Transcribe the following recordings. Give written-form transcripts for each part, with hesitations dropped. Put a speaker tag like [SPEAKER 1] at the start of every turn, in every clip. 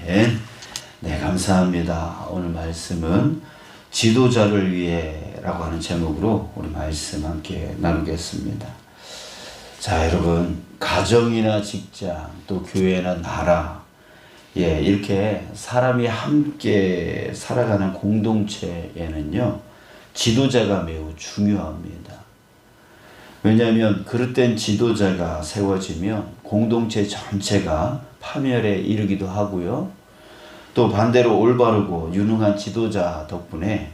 [SPEAKER 1] 아멘. 네, 감사합니다. 오늘 말씀은 지도자를 위해라고 하는 제목으로 우리 말씀 함께 나누겠습니다. 자, 여러분, 가정이나 직장, 또 교회나 나라, 이렇게 사람이 함께 살아가는 공동체에는요, 지도자가 매우 중요합니다. 왜냐하면 그릇된 지도자가 세워지면 공동체 전체가 파멸에 이르기도 하고요. 또 반대로 올바르고 유능한 지도자 덕분에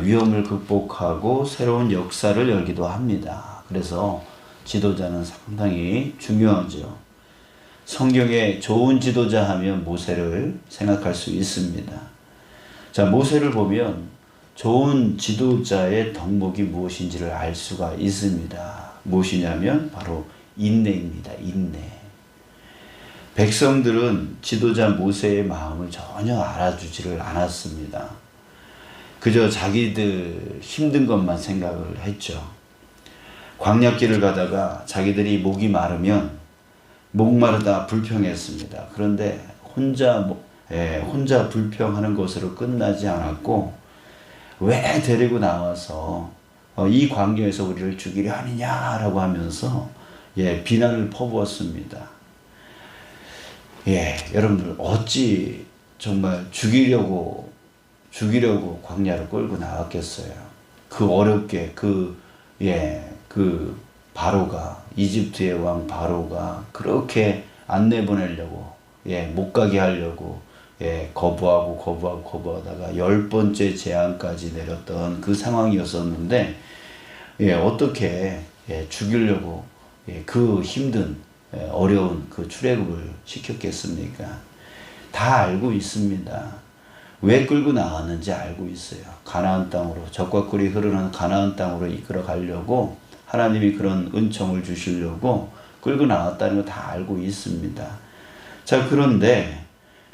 [SPEAKER 1] 위험을 극복하고 새로운 역사를 열기도 합니다. 그래서 지도자는 상당히 중요하죠. 성경에 좋은 지도자 하면 모세를 생각할 수 있습니다. 자, 모세를 보면 좋은 지도자의 덕목이 무엇인지를 알 수가 있습니다. 무엇이냐면 바로 인내입니다. 인내. 백성들은 지도자 모세의 마음을 전혀 알아주지를 않았습니다. 그저 자기들 힘든 것만 생각을 했죠. 광야길을 가다가 자기들이 목이 마르면 목마르다 불평했습니다. 그런데 혼자 불평하는 것으로 끝나지 않았고, 왜 데리고 나와서 이 광야에서 우리를 죽이려 하느냐라고 하면서 비난을 퍼부었습니다. 여러분들 어찌 정말 죽이려고 광야를 끌고 나왔겠어요. 그 어렵게 그 바로가, 이집트의 왕 바로가 그렇게 안 내보내려고 못 가게 하려고 거부하다가 10번째 재앙까지 내렸던 그 상황이었었는데, 어떻게 죽이려고 그 힘든 어려운 그 출애굽을 시켰겠습니까? 다 알고 있습니다. 왜 끌고 나왔는지 알고 있어요. 가나안 땅으로, 젖과 꿀이 흐르는 가나안 땅으로 이끌어 가려고 하나님이 그런 은총을 주시려고 끌고 나왔다는 거 다 알고 있습니다. 자, 그런데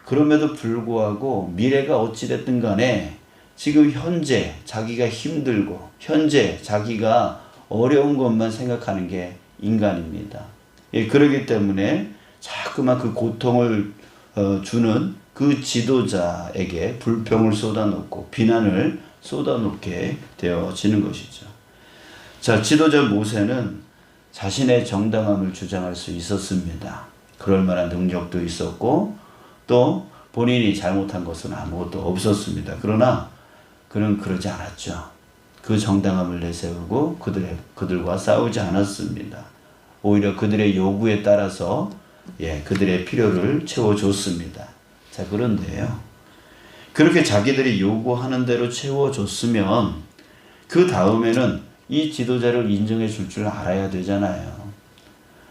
[SPEAKER 1] 그럼에도 불구하고 미래가 어찌됐든 간에 지금 현재 자기가 힘들고 현재 자기가 어려운 것만 생각하는 게 인간입니다. 그렇기 때문에 자꾸만 그 고통을 주는 그 지도자에게 불평을 쏟아놓고 비난을 쏟아놓게 되어지는 것이죠. 자, 지도자 모세는 자신의 정당함을 주장할 수 있었습니다. 그럴 만한 능력도 있었고 또 본인이 잘못한 것은 아무것도 없었습니다. 그러나 그는 그러지 않았죠. 그 정당함을 내세우고 그들과 싸우지 않았습니다. 오히려 그들의 요구에 따라서 그들의 필요를 채워줬습니다. 자, 그런데요, 그렇게 자기들이 요구하는 대로 채워줬으면 그 다음에는 이 지도자를 인정해 줄 줄 알아야 되잖아요.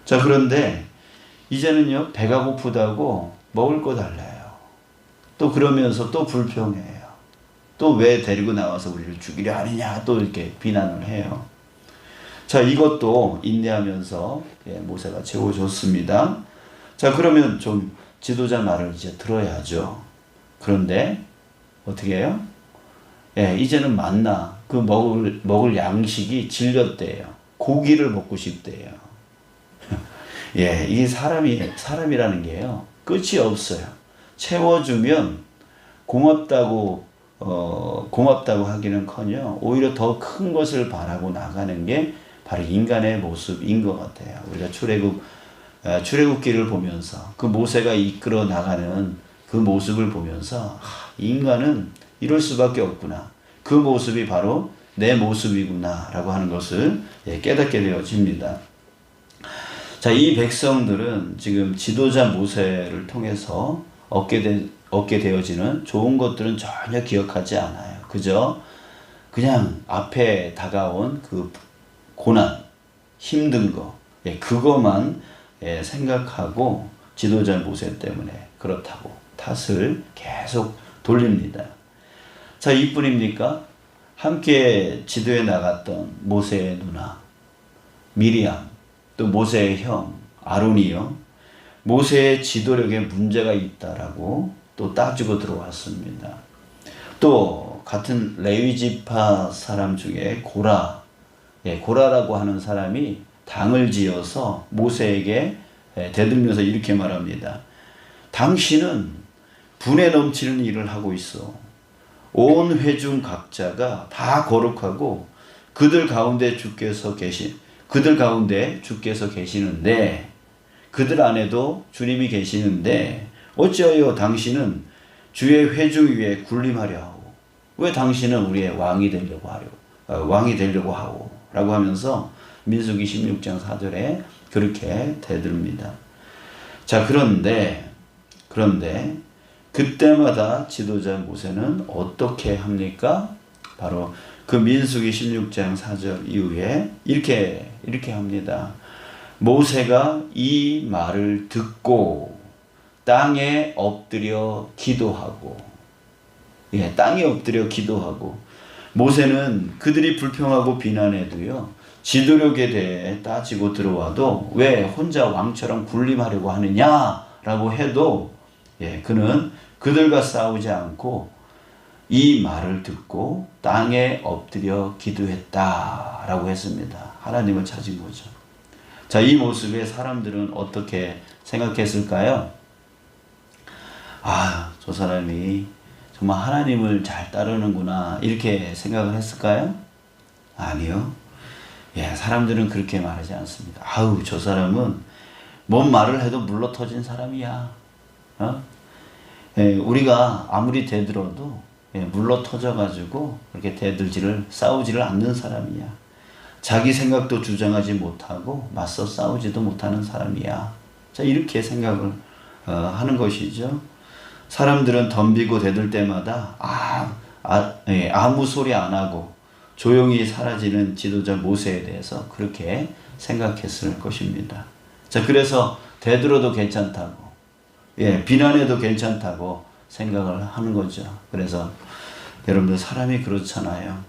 [SPEAKER 1] 자, 그런데 이제는요, 배가 고프다고 먹을 거 달래요. 또 그러면서 또 불평해요. 또 왜 데리고 나와서 우리를 죽이려 하느냐 또 이렇게 비난을 해요. 자, 이것도 인내하면서 모세가 채워줬습니다. 자, 그러면 좀 지도자 말을 이제 들어야죠. 그런데 어떻게 해요? 이제는 만나 그 먹을 양식이 질렸대요. 고기를 먹고 싶대요. 이게 사람이라는 게요, 끝이 없어요. 채워주면 고맙다고 하기는커녕 오히려 더 큰 것을 바라고 나가는 게 바로 인간의 모습인 것 같아요. 우리가 출애굽기를 보면서 그 모세가 이끌어 나가는 그 모습을 보면서 인간은 이럴 수밖에 없구나. 그 모습이 바로 내 모습이구나 라고 하는 것을 깨닫게 되어집니다. 자, 이 백성들은 지금 지도자 모세를 통해서 얻게 되어지는 좋은 것들은 전혀 기억하지 않아요. 그냥 앞에 다가온 그 고난, 힘든 거, 그것만 생각하고 지도자 모세 때문에 그렇다고 탓을 계속 돌립니다. 자, 이뿐입니까? 함께 지도에 나갔던 모세의 누나 미리암, 또 모세의 형 아론이요, 모세의 지도력에 문제가 있다라고 또 따지고 들어왔습니다. 또 같은 레위지파 사람 중에 고라라고 하는 사람이 당을 지어서 모세에게 대들면서 이렇게 말합니다. 당신은 분에 넘치는 일을 하고 있어. 온 회중 각자가 다 거룩하고 그들 가운데 주께서 계시는데 그들 안에도 주님이 계시는데 어찌하여 당신은 주의 회중 위에 군림하려 하고 왜 당신은 우리의 왕이 되려고 하고 라고 하면서 민수기 16장 4절에 그렇게 대듭니다. 자, 그런데 그때마다 지도자 모세는 어떻게 합니까? 바로 그 민수기 16장 4절 이후에 이렇게 합니다. 모세가 이 말을 듣고 땅에 엎드려 기도하고, 땅에 엎드려 기도하고, 모세는 그들이 불평하고 비난해도요, 지도력에 대해 따지고 들어와도 왜 혼자 왕처럼 군림하려고 하느냐라고 해도 그는 그들과 싸우지 않고 이 말을 듣고 땅에 엎드려 기도했다라고 했습니다. 하나님을 찾은 거죠. 자, 이 모습에 사람들은 어떻게 생각했을까요? 아, 저 사람이 정말 하나님을 잘 따르는구나 이렇게 생각을 했을까요? 아니요. 사람들은 그렇게 말하지 않습니다. 아우, 저 사람은 뭔 말을 해도 물러터진 사람이야. 우리가 아무리 대들어도 물러터져가지고 그렇게 싸우지를 않는 사람이야. 자기 생각도 주장하지 못하고 맞서 싸우지도 못하는 사람이야. 자, 이렇게 생각을 하는 것이죠. 사람들은 덤비고 대들 때마다 아무 소리 안 하고 조용히 사라지는 지도자 모세에 대해서 그렇게 생각했을 것입니다. 자, 그래서 대들어도 괜찮다고, 비난해도 괜찮다고 생각을 하는 거죠. 그래서 여러분들 사람이 그렇잖아요.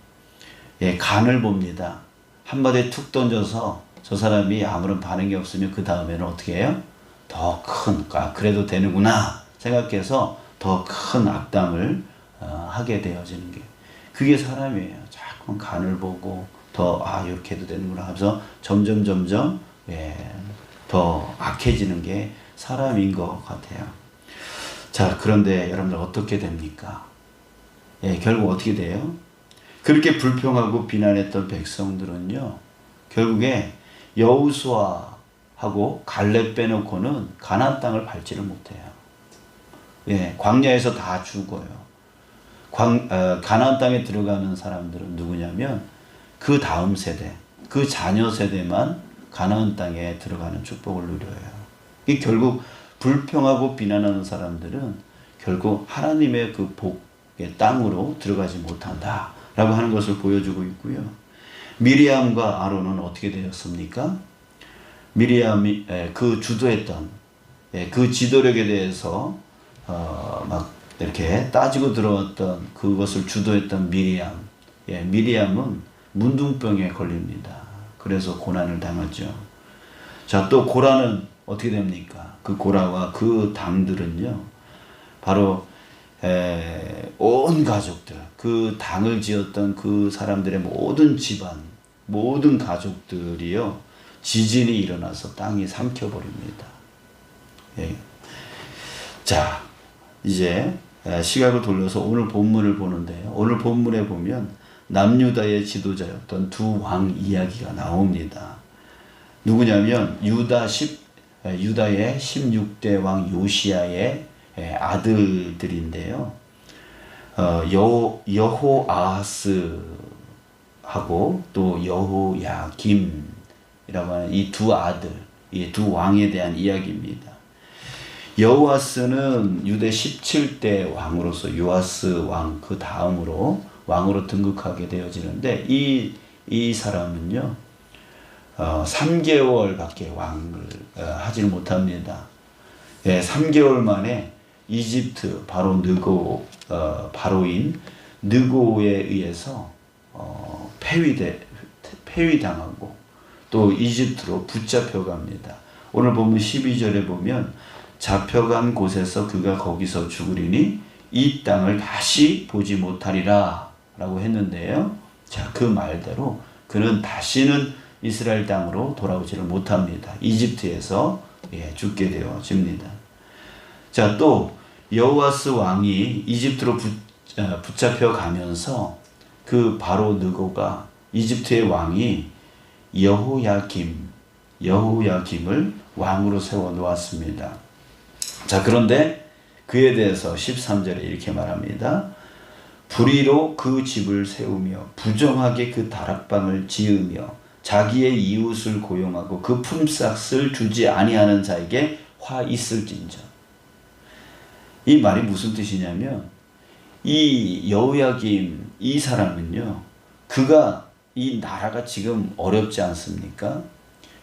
[SPEAKER 1] 간을 봅니다. 한마디 툭 던져서 저 사람이 아무런 반응이 없으면 그 다음에는 어떻게 해요? 더 큰, 그래도 되는구나 생각해서 더 큰 악담을 하게 되어지는 게, 그게 사람이에요. 자꾸 간을 보고 이렇게 해도 되는구나 하면서 점점 더 악해지는 게 사람인 것 같아요. 자, 그런데 여러분들 어떻게 됩니까? 결국 어떻게 돼요? 그렇게 불평하고 비난했던 백성들은요, 결국에 여호수아하고 갈렙 빼놓고는 가나안 땅을 밟지를 못해요. 광야에서 다 죽어요. 가나안 땅에 들어가는 사람들은 누구냐면 그 다음 세대, 그 자녀 세대만 가나안 땅에 들어가는 축복을 누려요. 이 결국 불평하고 비난하는 사람들은 결국 하나님의 그 복의 땅으로 들어가지 못한다라고 하는 것을 보여주고 있고요. 미리암과 아론은 어떻게 되었습니까? 미리암이 그 주도했던 그 지도력에 대해서 막 이렇게 따지고 들어왔던 그것을 주도했던 미리암은 문둥병에 걸립니다. 그래서 고난을 당하죠. 자, 또 고라는 어떻게 됩니까? 그 고라와 그 당들은요, 바로 온 가족들, 그 당을 지었던 그 사람들의 모든 집안, 모든 가족들이요, 지진이 일어나서 땅이 삼켜버립니다. 자, 이제 시각을 돌려서 오늘 본문을 보는데요. 오늘 본문에 보면 남유다의 지도자였던 두 왕 이야기가 나옵니다. 누구냐면 유다의 16대 왕 요시야의 아들들인데요. 여호아하스하고 또 여호야김이라고 하는 이 두 아들, 이 두 왕에 대한 이야기입니다. 여호아스는 유대 17대 왕으로서 요아스 왕 그 다음으로 왕으로 등극하게 되어지는데 이 사람은요 3개월밖에 왕을 하지를 못합니다. 3개월 만에 이집트 바로인 느고에 의해서 폐위당하고 또 이집트로 붙잡혀갑니다. 오늘 보면 12절에 보면 잡혀간 곳에서 그가 거기서 죽으리니 이 땅을 다시 보지 못하리라 라고 했는데요. 자, 그 말대로 그는 다시는 이스라엘 땅으로 돌아오지를 못합니다. 이집트에서 죽게 되어집니다. 자, 또 여호와스 왕이 이집트로 붙잡혀 가면서 그 바로 느고가 이집트의 왕이 여호야김을 왕으로 세워 놓았습니다. 자, 그런데 그에 대해서 13절에 이렇게 말합니다. 불의로 그 집을 세우며 부정하게 그 다락방을 지으며 자기의 이웃을 고용하고 그 품삯을 주지 아니하는 자에게 화 있을진저. 이 말이 무슨 뜻이냐면 이 여호야김 이 사람은요, 그가 이 나라가 지금 어렵지 않습니까?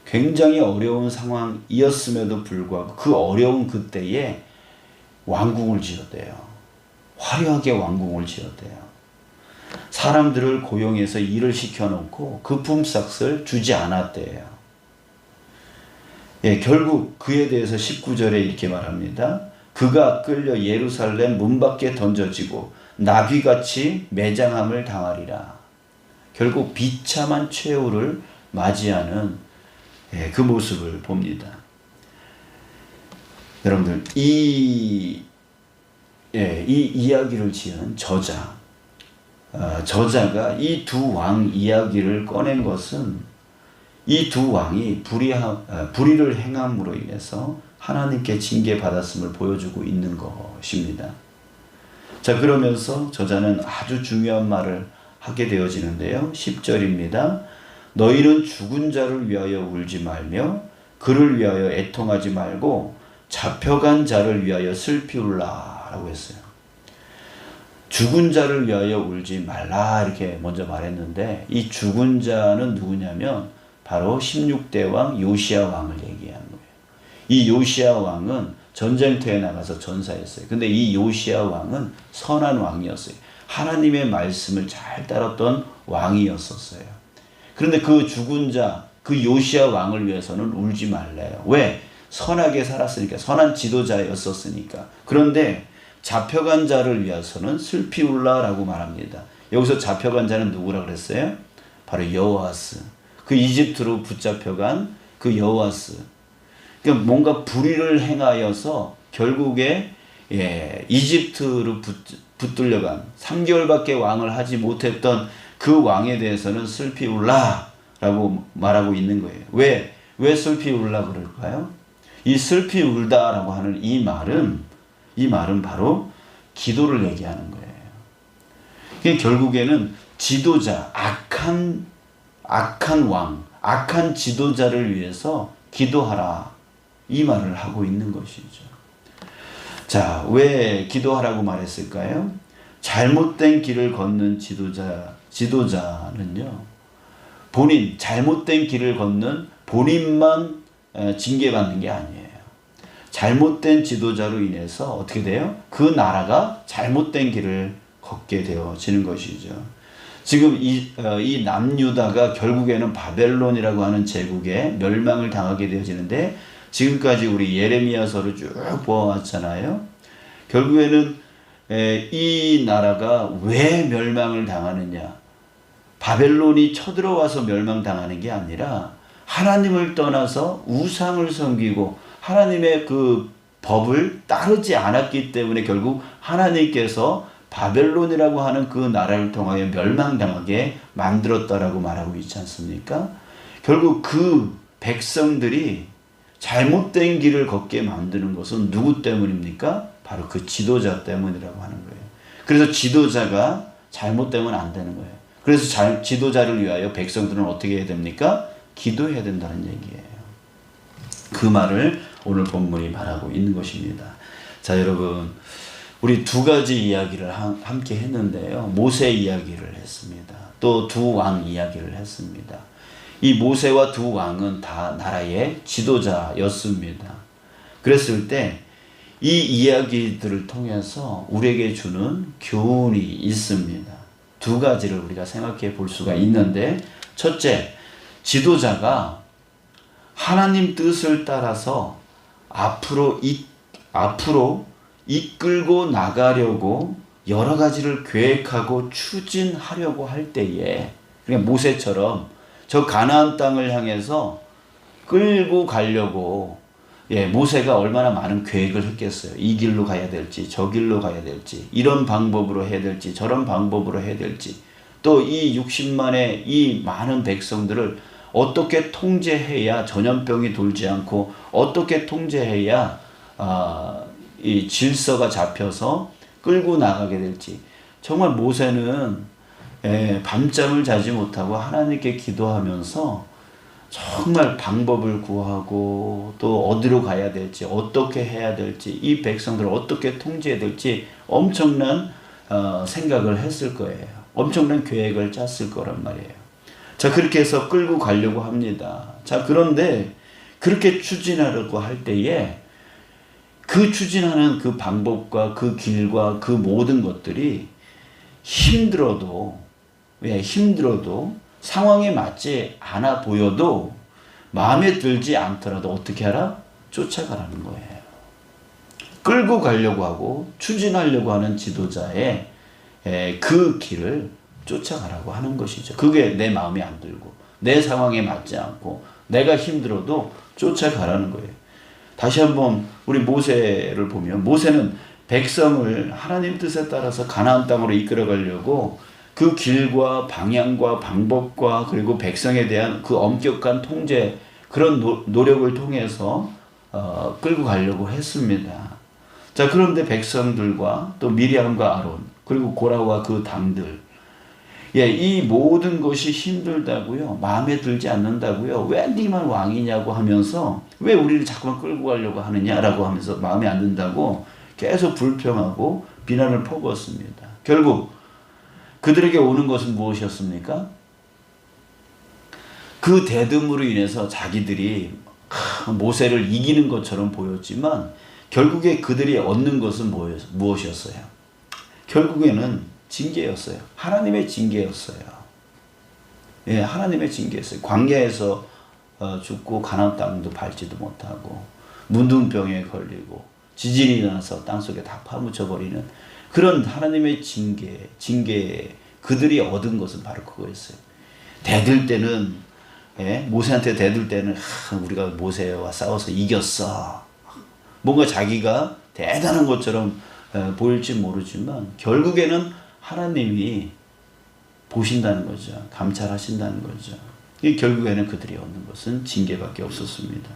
[SPEAKER 1] 굉장히 어려운 상황이었음에도 불구하고 그 어려운 그때에 왕궁을 지었대요. 화려하게 왕궁을 지었대요. 사람들을 고용해서 일을 시켜놓고 그 품삯을 주지 않았대요. 예, 결국 그에 대해서 19절에 이렇게 말합니다. 그가 끌려 예루살렘 문 밖에 던져지고 나귀같이 매장함을 당하리라. 결국 비참한 최후를 맞이하는 그 모습을 봅니다. 여러분들, 이 이야기를 지은 저자가 이 두 왕 이야기를 꺼낸 것은 이 두 왕이 불의를 행함으로 인해서 하나님께 징계받았음을 보여주고 있는 것입니다. 자, 그러면서 저자는 아주 중요한 말을 하게 되어지는데요. 10절입니다. 너희는 죽은 자를 위하여 울지 말며 그를 위하여 애통하지 말고 잡혀간 자를 위하여 슬피 울라 라고 했어요. 죽은 자를 위하여 울지 말라 이렇게 먼저 말했는데, 이 죽은 자는 누구냐면 바로 16대 왕 요시야 왕을 얘기하는 거예요. 이 요시야 왕은 전쟁터에 나가서 전사했어요. 근데 이 요시야 왕은 선한 왕이었어요. 하나님의 말씀을 잘 따랐던 왕이었었어요. 그런데 그 죽은 자, 그 요시야 왕을 위해서는 울지 말래요. 왜? 선하게 살았으니까, 선한 지도자였었으니까. 그런데 잡혀간 자를 위해서는 슬피 울라라고 말합니다. 여기서 잡혀간 자는 누구라 그랬어요? 바로 여호아스. 그 이집트로 붙잡혀간 그 여호아스. 그러니까 뭔가 불의를 행하여서 결국에 이집트로 붙들려간 3개월밖에 왕을 하지 못했던 그 왕에 대해서는 슬피 울라라고 말하고 있는 거예요. 왜 슬피 울라 그럴까요? 이 슬피 울다라고 하는 이 말은 바로 기도를 얘기하는 거예요. 그게 결국에는 지도자, 악한 왕, 악한 지도자를 위해서 기도하라, 이 말을 하고 있는 것이죠. 자, 왜 기도하라고 말했을까요? 잘못된 길을 걷는 지도자는요, 잘못된 길을 걷는 본인만 징계받는 게 아니에요. 잘못된 지도자로 인해서 어떻게 돼요? 그 나라가 잘못된 길을 걷게 되어지는 것이죠. 지금 이 남유다가 결국에는 바벨론이라고 하는 제국에 멸망을 당하게 되어지는데, 지금까지 우리 예레미야서를 쭉 보아왔잖아요. 결국에는 이 나라가 왜 멸망을 당하느냐? 바벨론이 쳐들어와서 멸망당하는 게 아니라 하나님을 떠나서 우상을 섬기고 하나님의 그 법을 따르지 않았기 때문에 결국 하나님께서 바벨론이라고 하는 그 나라를 통하여 멸망당하게 만들었다라고 말하고 있지 않습니까? 결국 그 백성들이 잘못된 길을 걷게 만드는 것은 누구 때문입니까? 바로 그 지도자 때문이라고 하는 거예요. 그래서 지도자가 잘못되면 안 되는 거예요. 그래서 지도자를 위하여 백성들은 어떻게 해야 됩니까? 기도해야 된다는 얘기예요. 그 말을 오늘 본문이 말하고 있는 것입니다. 자, 여러분, 우리 두 가지 이야기를 함께 했는데요. 모세 이야기를 했습니다. 또 두 왕 이야기를 했습니다. 이 모세와 두 왕은 다 나라의 지도자였습니다. 그랬을 때 이 이야기들을 통해서 우리에게 주는 교훈이 있습니다. 두 가지를 우리가 생각해 볼 수가 있는데, 첫째, 지도자가 하나님 뜻을 따라서 앞으로 이끌고 나가려고 여러 가지를 계획하고 추진하려고 할 때에, 그러니까 모세처럼 저 가나안 땅을 향해서 끌고 가려고 모세가 얼마나 많은 계획을 했겠어요. 이 길로 가야 될지, 저 길로 가야 될지, 이런 방법으로 해야 될지, 저런 방법으로 해야 될지, 또 이 60만의 이 많은 백성들을 어떻게 통제해야 전염병이 돌지 않고, 어떻게 통제해야 이 질서가 잡혀서 끌고 나가게 될지. 정말 모세는 밤잠을 자지 못하고 하나님께 기도하면서 정말 방법을 구하고, 또 어디로 가야 될지, 어떻게 해야 될지, 이 백성들을 어떻게 통제해야 될지 엄청난 생각을 했을 거예요. 엄청난 계획을 짰을 거란 말이에요. 자, 그렇게 해서 끌고 가려고 합니다. 자, 그런데 그렇게 추진하려고 할 때에 그 추진하는 그 방법과 그 길과 그 모든 것들이 힘들어도 상황에 맞지 않아 보여도, 마음에 들지 않더라도 어떻게 하라? 쫓아가라는 거예요. 끌고 가려고 하고 추진하려고 하는 지도자의 그 길을 쫓아가라고 하는 것이죠. 그게 내 마음에 안 들고 내 상황에 맞지 않고 내가 힘들어도 쫓아가라는 거예요. 다시 한번 우리 모세를 보면, 모세는 백성을 하나님 뜻에 따라서 가나안 땅으로 이끌어 가려고 그 길과 방향과 방법과 그리고 백성에 대한 그 엄격한 통제, 그런 노력을 통해서 끌고 가려고 했습니다. 자, 그런데 백성들과 또 미리암과 아론 그리고 고라와 그 당들, 이 모든 것이 힘들다고요, 마음에 들지 않는다고요, 왜 네만 왕이냐고 하면서, 왜 우리를 자꾸만 끌고 가려고 하느냐라고 하면서 마음에 안 든다고 계속 불평하고 비난을 퍼부었습니다. 결국 그들에게 오는 것은 무엇이었습니까? 그 대듭으로 인해서 자기들이 모세를 이기는 것처럼 보였지만, 결국에 그들이 얻는 것은 무엇이었어요? 결국에는 징계였어요. 하나님의 징계였어요. 하나님의 징계였어요. 광야에서 죽고 가나안 땅도 밟지도 못하고, 문둥병에 걸리고 지진이 나서 땅속에 다 파묻혀버리는 그런 하나님의 징계, 그들이 얻은 것은 바로 그거였어요. 대들 때는, 모세한테 대들 때는 우리가 모세와 싸워서 이겼어, 뭔가 자기가 대단한 것처럼 보일지 모르지만, 결국에는 하나님이 보신다는 거죠. 감찰하신다는 거죠. 결국에는 그들이 얻는 것은 징계밖에 없었습니다.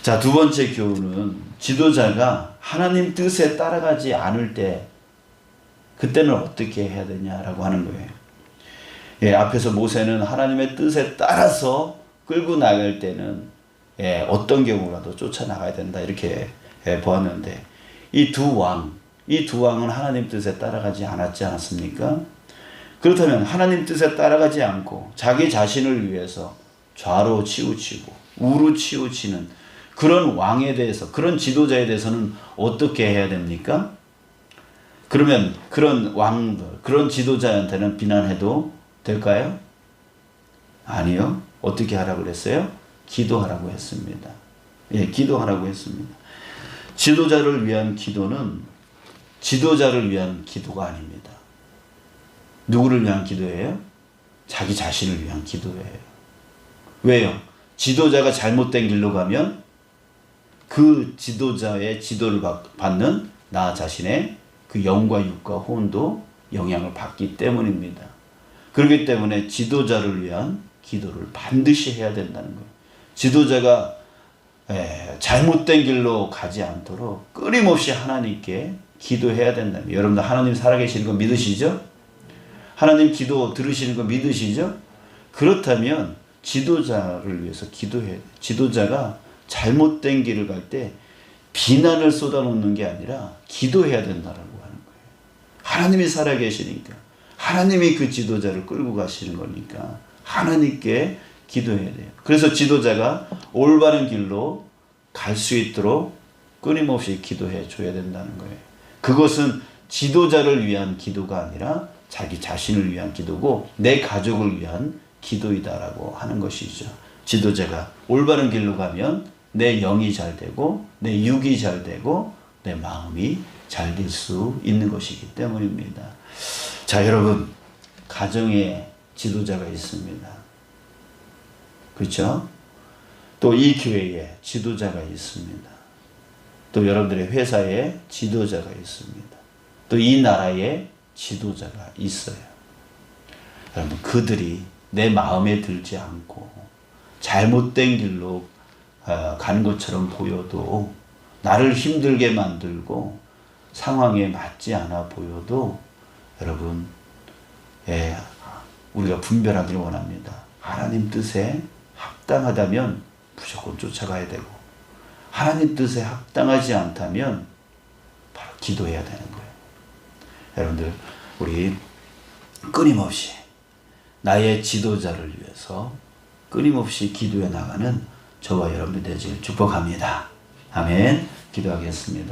[SPEAKER 1] 자, 두 번째 교훈은, 지도자가 하나님 뜻에 따라가지 않을 때 그때는 어떻게 해야 되냐라고 하는 거예요. 앞에서 모세는 하나님의 뜻에 따라서 끌고 나갈 때는 어떤 경우라도 쫓아나가야 된다, 이렇게 보았는데, 이 두 왕은 하나님 뜻에 따라가지 않았지 않았습니까? 그렇다면 하나님 뜻에 따라가지 않고 자기 자신을 위해서 좌로 치우치고 우로 치우치는 그런 왕에 대해서, 그런 지도자에 대해서는 어떻게 해야 됩니까? 그러면 그런 왕들, 그런 지도자한테는 비난해도 될까요? 아니요. 어떻게 하라고 그랬어요? 기도하라고 했습니다. 기도하라고 했습니다. 지도자를 위한 기도는 지도자를 위한 기도가 아닙니다. 누구를 위한 기도예요? 자기 자신을 위한 기도예요. 왜요? 지도자가 잘못된 길로 가면 그 지도자의 지도를 받는 나 자신의 그 영과 육과 혼도 영향을 받기 때문입니다. 그렇기 때문에 지도자를 위한 기도를 반드시 해야 된다는 거예요. 지도자가 잘못된 길로 가지 않도록 끊임없이 하나님께 기도해야 된다면, 여러분들 하나님 살아계시는 거 믿으시죠? 하나님 기도 들으시는 거 믿으시죠? 그렇다면 지도자를 위해서 기도해야 돼요. 지도자가 잘못된 길을 갈 때 비난을 쏟아놓는 게 아니라 기도해야 된다라고 하는 거예요. 하나님이 살아계시니까, 하나님이 그 지도자를 끌고 가시는 거니까 하나님께 기도해야 돼요. 그래서 지도자가 올바른 길로 갈 수 있도록 끊임없이 기도해 줘야 된다는 거예요. 그것은 지도자를 위한 기도가 아니라 자기 자신을 위한 기도고, 내 가족을 위한 기도이다라고 하는 것이죠. 지도자가 올바른 길로 가면 내 영이 잘 되고, 내 육이 잘 되고, 내 마음이 잘 될 수 있는 것이기 때문입니다. 자, 여러분, 가정에 지도자가 있습니다. 그렇죠? 또 이 교회에 지도자가 있습니다. 또 여러분들의 회사에 지도자가 있습니다. 또 이 나라에 지도자가 있어요. 여러분, 그들이 내 마음에 들지 않고 잘못된 길로 가는 것처럼 보여도, 나를 힘들게 만들고 상황에 맞지 않아 보여도 여러분, 우리가 분별하기를 원합니다. 하나님 뜻에 합당하다면 무조건 쫓아가야 되고, 하나님 뜻에 합당하지 않다면 바로 기도해야 되는 거예요. 여러분들, 우리 끊임없이 나의 지도자를 위해서 끊임없이 기도해 나가는 저와 여러분들 되시길 축복합니다. 아멘. 기도하겠습니다.